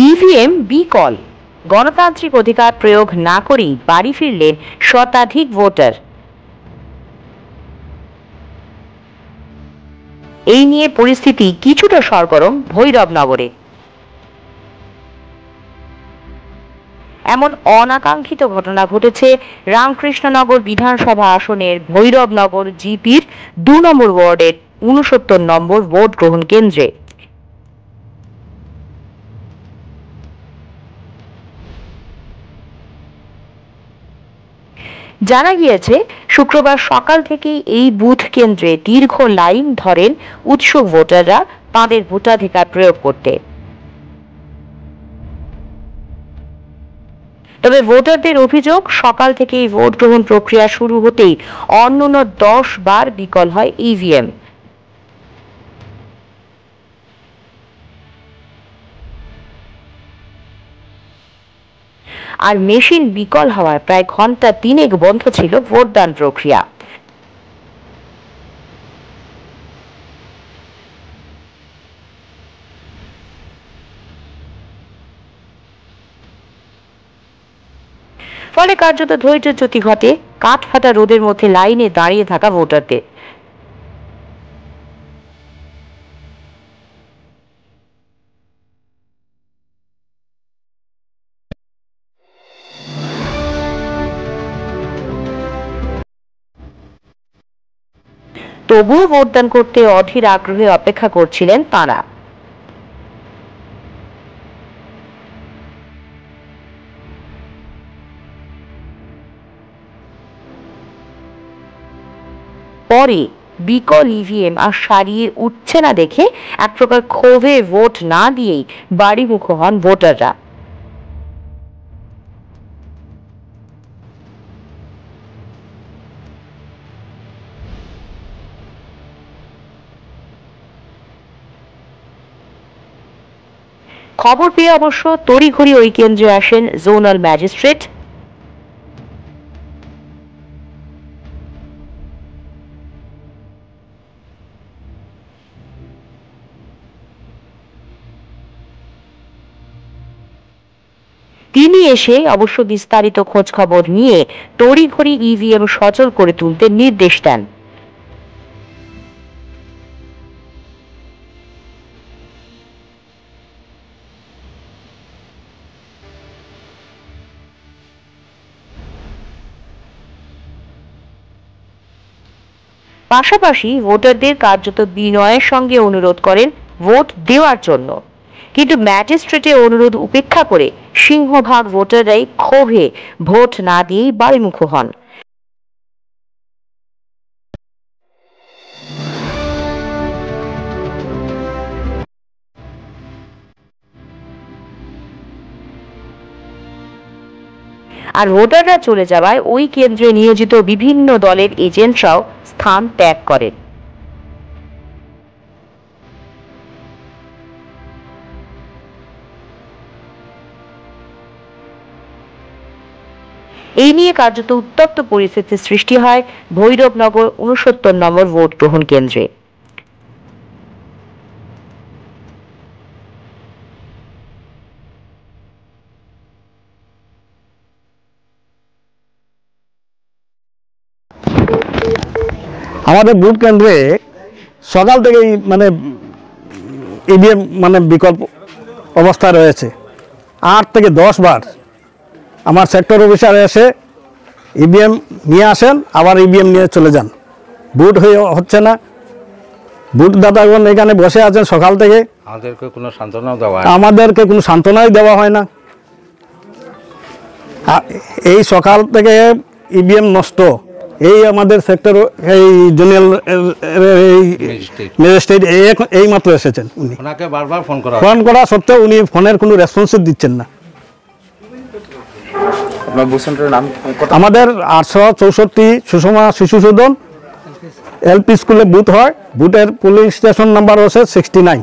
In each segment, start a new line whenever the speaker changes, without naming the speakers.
EVM বিকল, গণতান্ত্রিক অধিকার প্রয়োগ না করেই বাড়ি ফিরলেন শতাধিক ভোটার। এই নিয়ে পরিস্থিতি কিছুটা সরগরম ভৈরবনগরে। এমন অনাকাঙ্ক্ষিত ঘটনা ঘটেছে রামকৃষ্ণনগর বিধানসভা আসনের ভৈরবনগর জিপির 2 নম্বর ওয়ার্ডের 69 নম্বর ভোট গ্রহণ কেন্দ্রে। জানা গিয়েছে, শুক্রবার সকাল থেকেই এই বুথ কেন্দ্রে দীর্ঘ লাইন ধরেন উৎসুক ভোটাররা তাঁদের ভোটাধিকার প্রয়োগ করতে। তবে ভোটারদের অভিযোগ, সকাল থেকেই ভোট গ্রহণ প্রক্রিয়া শুরু হতেই অন্যূন 10 বার বিকল হয় ইভিএম। আর মেশিন বিকল হওয়ায় প্রায় ঘন্টা 3 বন্ধ ছিল ভোটদান প্রক্রিয়া। ফলে কার্যত ধৈর্যচ্যুতি ঘটে কাঠফাটা রোদের মধ্যে লাইনে দাঁড়িয়ে থাকা ভোটারদের। তবুও ভোটদান করতে অধীর আগ্রহে অপেক্ষা করছিলেন তাঁরা। পরে বিকল ইভিএম আর সারিয়ে উঠছে না দেখে এক প্রকার ক্ষোভে ভোট না দিয়েই বাড়িমুখ হন ভোটাররা। খবর পেয়ে অবশ্য তড়িঘড়ি ওই কেন্দ্রে আসেন জোনাল ম্যাজিস্ট্রেট। তিনি এসে অবশ্য বিস্তারিত খোঁজ খবর নিয়ে তড়িঘড়ি ইভিএম সচল করে তুলতে নির্দেশ দেন। পাশাপাশি ভোটারদের কার্যত বিনয়ের সঙ্গে অনুরোধ করেন ভোট দেওয়ার জন্য, কিন্তু ম্যাজিস্ট্রেটের অনুরোধ উপেক্ষা করে সিংহভাগ ভোটাররাই ক্ষোভে ভোট না দিয়েই বাড়িমুখ হন। আর ভোটাররা চলে যাওয়ায় ওই কেন্দ্রে নিয়োজিত বিভিন্ন দলের এজেন্টরাও স্থান ত্যাগ করেন। এই নিয়ে কার্যত উত্তপ্ত পরিস্থিতির সৃষ্টি হয় ভৈরবনগর 69 নম্বর ভোট গ্রহণ কেন্দ্রে।
আমাদের ভোট কেন্দ্রে সকাল থেকেই ইভিএম বিকল্প অবস্থা রয়েছে। 8 থেকে 10 বার আমার সেক্টর অফিসার এসে ইভিএম নিয়ে আসেন, আবার ইভিএম নিয়ে চলে যান। ভোট হচ্ছে না। ভোট দাতাগণ এখানে বসে আছেন সকাল থেকে। আমাদেরকে কোনো সান্ত্বনাই দেওয়া হয় না। এই সকাল থেকে ইভিএম নষ্ট। এই আমাদের সেক্টর এই জোনাল ম্যাজিস্ট্রেট এই মাত্র এসেছেন। উনি বারবার ফোন করা সত্ত্বেও উনি ফোনের কোনো রেসপন্সই দিচ্ছেন না। আমাদের 864 সুষমা শিশু সদন এলপি স্কুলে বুথ হয়। বুথের পুলিং স্টেশন নাম্বার হচ্ছে 69।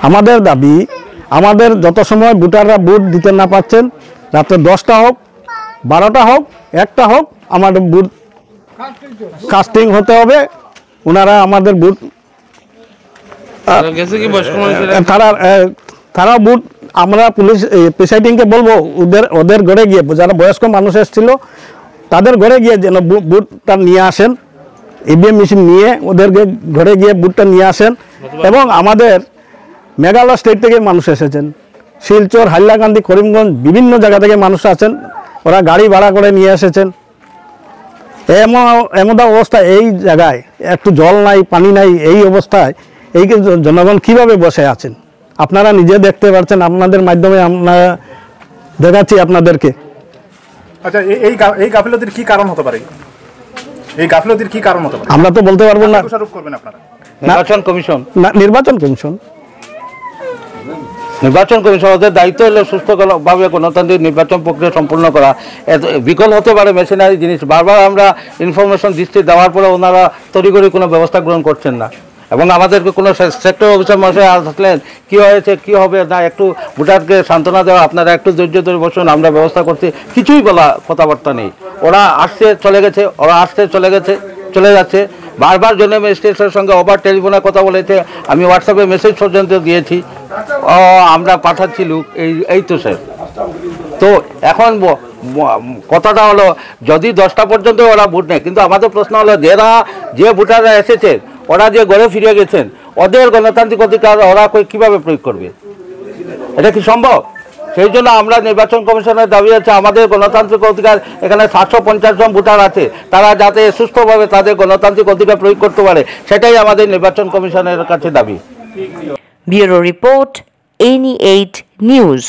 আমাদের দাবি, আমাদের যত সময় ভোটাররা ভোট দিতে না পাচ্ছেন, রাত্রে 10টা হোক, 12টা হোক, 1টা হোক, আমাদের বুথ কাস্টিং হতে হবে। ওনারা আমাদের বুথ তারা তারাও বুট, আমরা পুলিশ প্রিসাইডিংকে বলবো ওদের ঘরে গিয়ে, যারা বয়স্ক মানুষ এসেছিল তাদের ঘরে গিয়ে যেন বুটটা নিয়ে আসেন, ইভিএম মেশিন নিয়ে ওদেরকে ঘরে গিয়ে বুটটা নিয়ে আসেন। এবং আমাদের মেঘালয় স্টেট থেকে মানুষ এসেছেন, শিলচর, হাইলাকান্দি, করিমগঞ্জ, বিভিন্ন জায়গা থেকে মানুষ আছেন, ওরা গাড়ি ভাড়া করে নিয়ে এসেছেন। এমন অবস্থায় এই জায়গায় একটু জল নাই, পানি নাই, এই অবস্থায় এই জনগণ কিভাবে বসে আছেন আপনারা নিজে দেখতে পাচ্ছেন, আপনাদের মাধ্যমে আমরা দেখাচ্ছি আপনাদেরকে।
আচ্ছা, এই গাফিলতির কি কারণ হতে পারে? এই গাফিলতির কি কারণ হতে পারে
আমরা তো বলতে পারবো না।
দোষারোপ করবেন আপনারা?
নির্বাচন কমিশন
নির্বাচন কমিশন ওদের দায়িত্ব হলো সুস্থভাবে গণতান্ত্রিক নির্বাচন প্রক্রিয়া সম্পূর্ণ করা। বিকল হতে পারে মেশিনারি জিনিস, বারবার আমরা ইনফরমেশন দিচ্ছি, দেওয়ার পরে ওনারা তড়িঘড়ি কোনো ব্যবস্থা গ্রহণ করছেন না। এবং আমাদেরকে কোনো সেক্টর অফিসার মশাই থাকলেন কী হয়েছে কী হবে না, একটু ভোটারকে সান্ত্বনা দেওয়া, আপনারা একটু ধৈর্য ধরে বসুন, আমরা ব্যবস্থা করছি, কিছুই বলা কথাবার্তা নেই। ওরা আসছে চলে গেছে, চলে যাচ্ছে। বারবার জন্য ম্যাজিস্ট্রেটের সঙ্গে ওভার টেলিফোনে কথা বলেছে, আমি হোয়াটসঅ্যাপে মেসেজ পর্যন্ত দিয়েছি, আমরা পাঠাচ্ছি লোক, এই তো স্যার। তো এখন কথাটা হলো যদি 10টা পর্যন্ত ওরা ভোট নেয়, কিন্তু আমাদের প্রশ্ন হলো যে ভোটাররা এসেছে ওরা যে ঘরে ফিরে গেছেন, ওদের গণতান্ত্রিক অধিকার ওরা কীভাবে প্রয়োগ করবে? এটা কি সম্ভব? সেই জন্য আমরা নির্বাচন কমিশনের দাবি আছে, আমাদের গণতান্ত্রিক অধিকার, এখানে 750 জন ভোটার আছে, তারা যাতে সুস্থভাবে তাদের গণতান্ত্রিক অধিকার প্রয়োগ করতে পারে, সেটাই আমাদের নির্বাচন কমিশনের কাছে দাবি।
Bureau report, NE8 news.